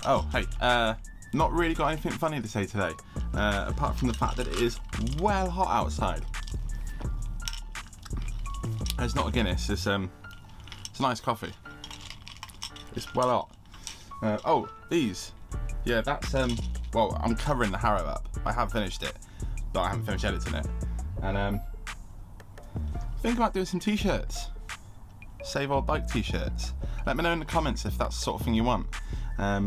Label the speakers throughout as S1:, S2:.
S1: Oh, hey, not really got anything funny to say today, apart from the fact that it is well hot outside. It's not a Guinness, it's a nice coffee. It's well hot. Oh, these. Yeah, that's, well, I'm covering the Haro up. I have finished it, but I haven't finished editing it. And, think about doing some t-shirts. Save Old Bike t-shirts. Let me know in the comments if that's the sort of thing you want.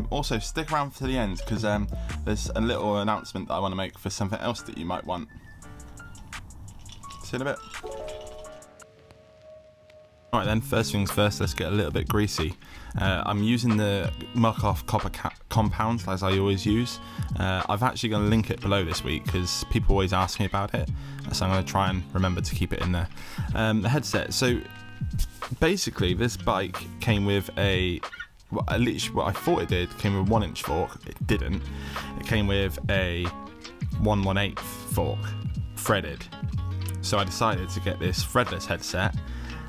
S1: Also, stick around to the end, because there's a little announcement that I want to make for something else that you might want. See you in a bit. Alright then, first things first, let's get a little bit greasy. I'm using the Muc-Off copper compound as I always use. I've actually going to link it below this week because people always ask me about it, so I'm going to try and remember to keep it in there. The headset, so basically this bike came with at least what I thought it did, came with a 1-inch fork. It didn't. It came with a 1/1/8 fork, threaded. So I decided to get this threadless headset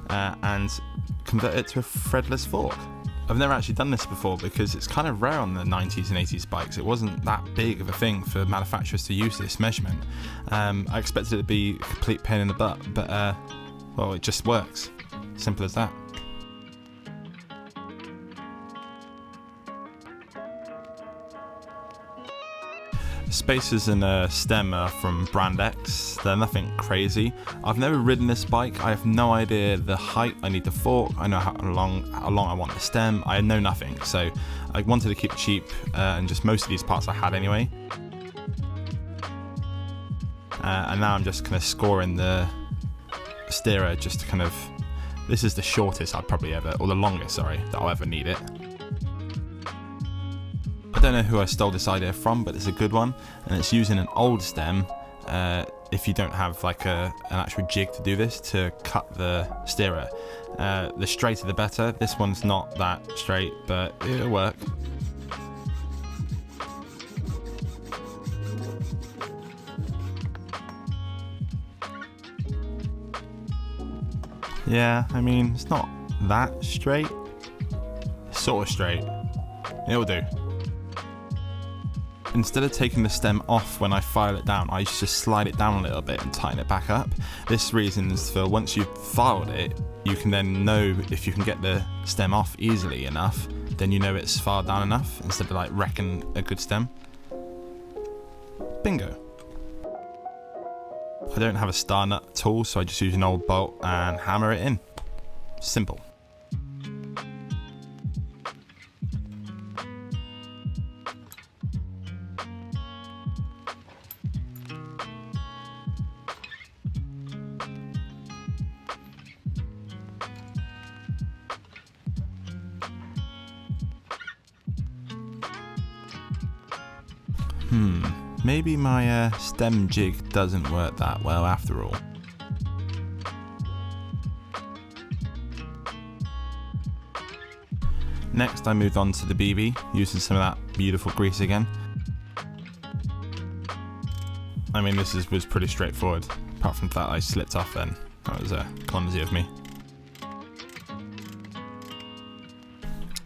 S1: and convert it to a threadless fork. I've never actually done this before because it's kind of rare on the 90s and 80s bikes. It wasn't that big of a thing for manufacturers to use this measurement. I expected it to be a complete pain in the butt, but well, it just works. Simple as that. Spacers and stem are from brand X. They're nothing crazy. I've never ridden this bike. I have no idea the height I need the fork. I know how long I want the stem. I know nothing. So I wanted to keep it cheap and just most of these parts I had anyway. And now I'm just kind of scoring the steerer just to kind of... This is the shortest I'd probably ever, or the longest, sorry, that I'll ever need it. I don't know who I stole this idea from, but it's a good one, and it's using an old stem if you don't have like an actual jig to do this, to cut the steerer. The straighter the better. This one's not that straight, but it'll work. Yeah, I mean, it's not that straight. It's sort of straight. It'll do. Instead of taking the stem off when I file it down, I just slide it down a little bit and tighten it back up. This reason is for once you've filed it, you can then know if you can get the stem off easily enough, then you know it's filed down enough, instead of like wrecking a good stem. Bingo. I don't have a star nut tool, so I just use an old bolt and hammer it in. Simple. Maybe my stem jig doesn't work that well after all. Next I moved on to the BB, using some of that beautiful grease again. I mean, this was pretty straightforward, apart from that I slipped off then. That was clumsy of me.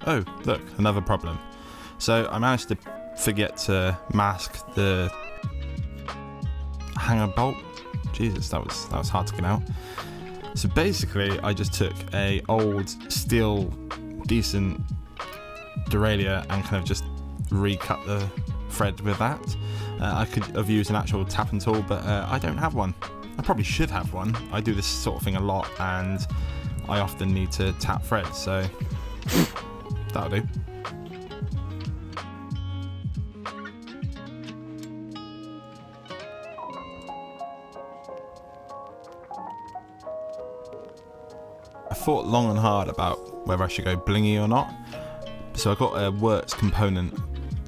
S1: Oh, look, another problem. So I managed to forget to mask the hanger bolt. Jesus, that was hard to get out. So basically, I just took a old steel decent derailleur and kind of just recut the thread with that. I could have used an actual tapping tool, but I don't have one. I probably should have one. I do this sort of thing a lot, and I often need to tap thread, so that'll do. I thought long and hard about whether I should go blingy or not. So I got a Works component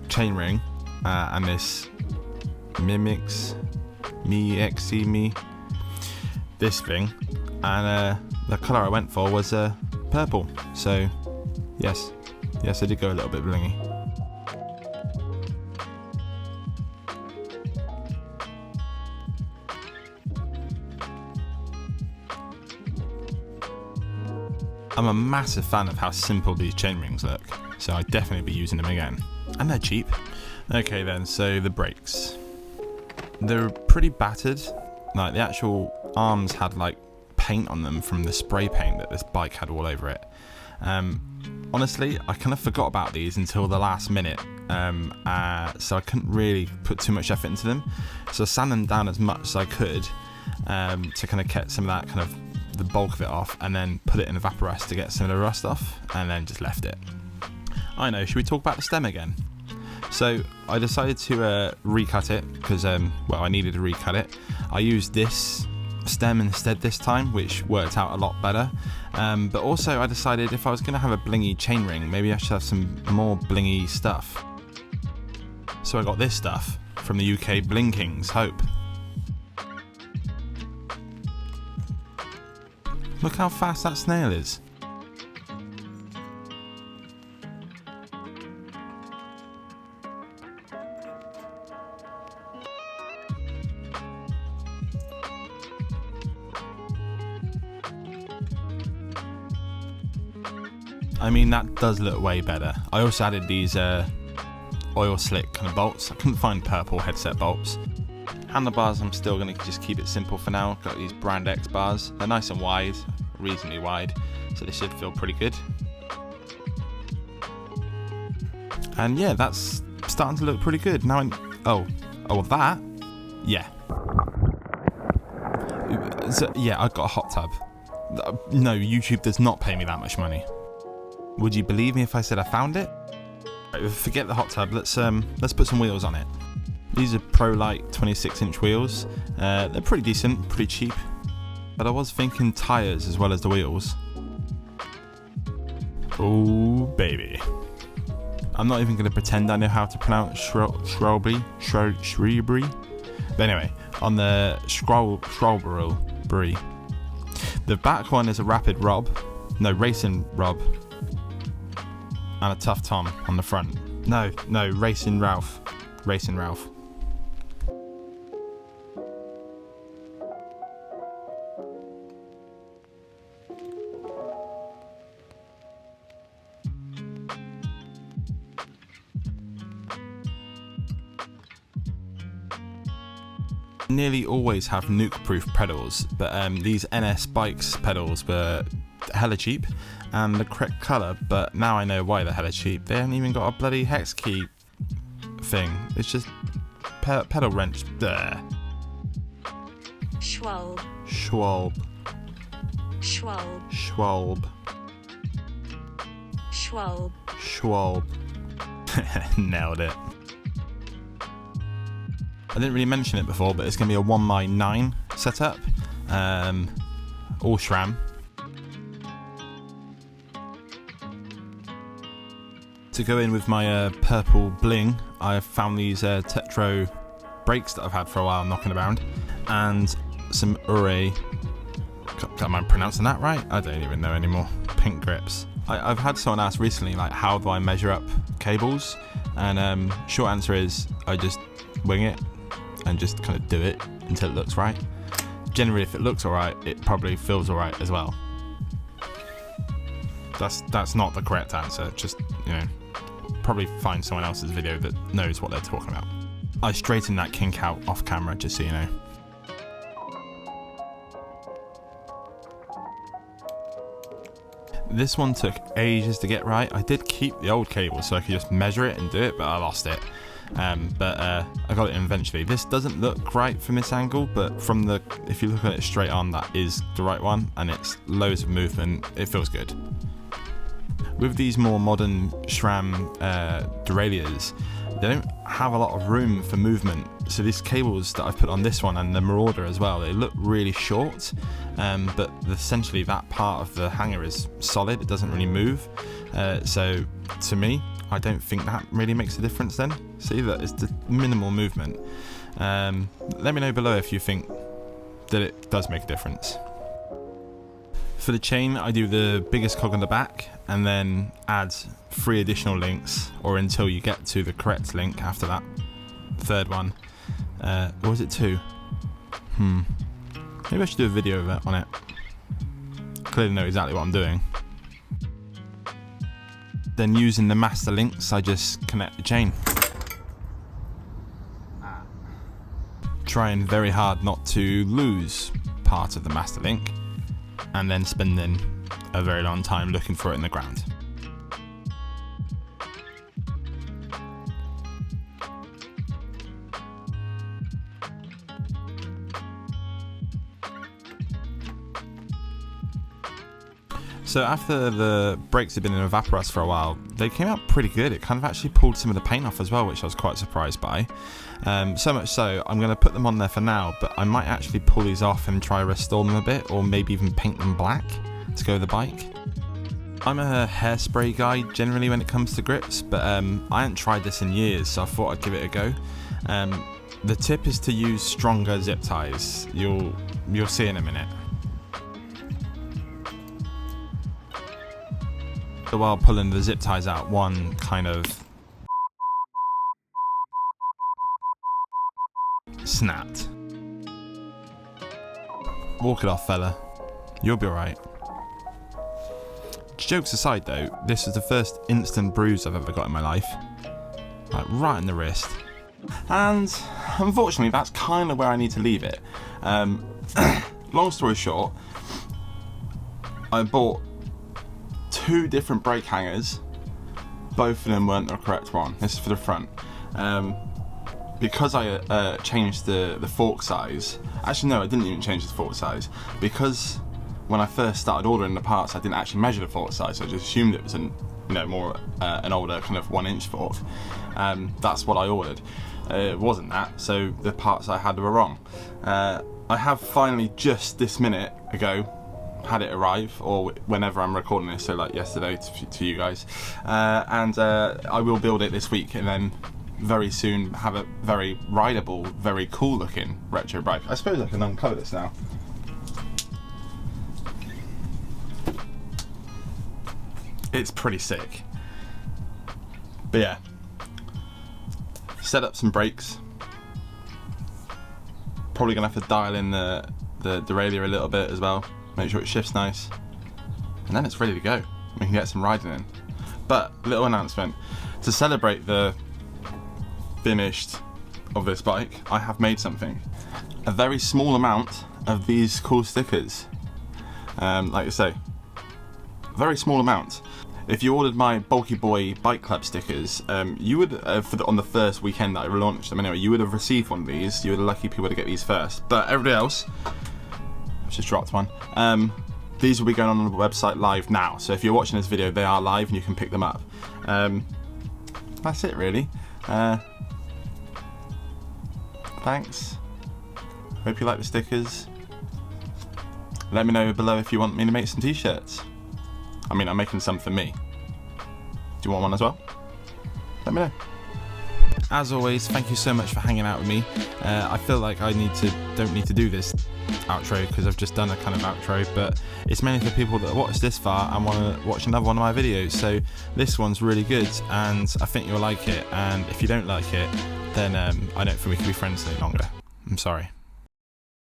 S1: chainring and this this thing, and the colour I went for was purple. So yes, I did go a little bit blingy. I'm a massive fan of how simple these chainrings look, so I'd definitely be using them again. and they're cheap. Okay then, so the brakes. They're pretty battered. Like the actual arms had like paint on them from the spray paint that this bike had all over it. Honestly, I kind of forgot about these until the last minute, so I couldn't really put too much effort into them. So I sanded them down as much as I could to kind of get some of that kind of the bulk of it off, and then put it in a vaporous to get some of the rust off, and then just left it. I know, should we talk about the stem again? So I decided to recut it because, well, I needed to recut it. I used this stem instead this time, which worked out a lot better. But also I decided if I was going to have a blingy chainring, maybe I should have some more blingy stuff. So I got this stuff from the UK Blinkings Hope. Look how fast that snail is. I mean, that does look way better. I also added these oil slick kind of bolts. I couldn't find purple headset bolts. Handlebars, I'm still going to just keep it simple for now. Got these Brand X bars. They're nice and wide, reasonably wide, so they should feel pretty good. And yeah, that's starting to look pretty good. Now oh, that? Yeah. So, yeah, I got a hot tub. No, YouTube does not pay me that much money. Would you believe me if I said I found it? Right, forget the hot tub, let's put some wheels on it. These are ProLite 26-inch wheels. They're pretty decent, pretty cheap. But I was thinking tyres as well as the wheels. Oh baby. I'm not even going to pretend I know how to pronounce Shrewsbury. But anyway, on the Shrewsbury. The back one is a rapid racing Rob. And a tough Tom on the front. No, Racing Ralph. Racing Ralph. Nearly always have nuke-proof pedals, but these NS Bikes pedals were hella cheap and the correct colour, but now I know why they're hella cheap. They haven't even got a bloody hex key thing. It's just pedal wrench. There.
S2: Schwalbe.
S1: Schwalbe.
S2: Schwalbe.
S1: Schwalbe.
S2: Schwalbe.
S1: Schwalbe. Nailed it. I didn't really mention it before, but it's going to be a 1x9 setup. All SRAM. To go in with my purple bling, I found these Tetro brakes that I've had for a while knocking around, and some Ure, am I pronouncing that right? I don't even know anymore, pink grips. I've had someone ask recently, like, how do I measure up cables? And short answer is, I just wing it and just kind of do it until it looks right. Generally, if it looks alright, it probably feels alright as well. That's not the correct answer, just, you know, probably find someone else's video that knows what they're talking about. I straightened that kink out off camera, just so you know. This one took ages to get right. I did keep the old cable so I could just measure it and do it, but I lost it. But I got it in eventually. This doesn't look right from this angle, but if you look at it straight on, that is the right one, and it's loads of movement. It feels good. With these more modern SRAM derailleurs, they don't have a lot of room for movement. So these cables that I've put on this one and the Marauder as well, they look really short, but essentially that part of the hanger is solid. It doesn't really move. So to me, I don't think that really makes a difference then. See, that it's the minimal movement. Let me know below if you think that it does make a difference. For the chain, I do the biggest cog on the back and then add 3 additional links, or until you get to the correct link after that third one. Or was it 2? Maybe I should do a video of it on it. Clearly know exactly what I'm doing. Then using the master links, I just connect the chain. Trying very hard not to lose part of the master link, and then spending a very long time looking for it in the ground. So after the brakes had been in Evaporust for a while, they came out pretty good. It kind of actually pulled some of the paint off as well, which I was quite surprised by. So much so, I'm going to put them on there for now, but I might actually pull these off and try restore them a bit, or maybe even paint them black to go with the bike. I'm a hairspray guy generally when it comes to grips, but I hadn't tried this in years, so I thought I'd give it a go. The tip is to use stronger zip ties. You'll see in a minute. While pulling the zip ties out, one kind of snapped. Walk it off, fella. You'll be alright. Jokes aside though, this is the first instant bruise I've ever got in my life. Like right in the wrist. And unfortunately that's kind of where I need to leave it. Long story short, I bought 2 different brake hangers. Both of them weren't the correct one. This is for the front. Because I changed the fork size. Actually no, I didn't even change the fork size. Because when I first started ordering the parts, I didn't actually measure the fork size. So I just assumed it was an older kind of 1-inch fork. That's what I ordered. It wasn't that, so the parts I had were wrong. I have finally just this minute ago had it arrive, or whenever I'm recording this, so like yesterday to you guys, and I will build it this week, and then very soon have a very rideable, very cool looking retro bike. I suppose I can uncover this now. It's pretty sick. But yeah, set up some brakes. Probably gonna have to dial in the derailleur a little bit as well. Make sure it shifts nice, and then it's ready to go. We can get some riding in. But little announcement, to celebrate the finished of this bike, I have made something. A very small amount of these cool stickers. Like I say, very small amount. If you ordered my Bulky Boy Bike Club stickers, you would, on the first weekend that I launched them anyway, you would have received one of these. You were the lucky people to get these first. But everybody else, just dropped one. These will be going on the website live now, so if you're watching this video, they are live and you can pick them up. That's it really. Thanks. Hope you like the stickers. Let me know below if you want me to make some t-shirts. I mean, I'm making some for me. Do you want one as well? Let me know. As always, thank you so much for hanging out with me. I feel like I don't need to do this outro because I've just done a kind of outro, but it's mainly for people that watch this far and want to watch another one of my videos. So this one's really good and I think you'll like it, and if you don't like it, then I don't think we can be friends any longer. I'm sorry.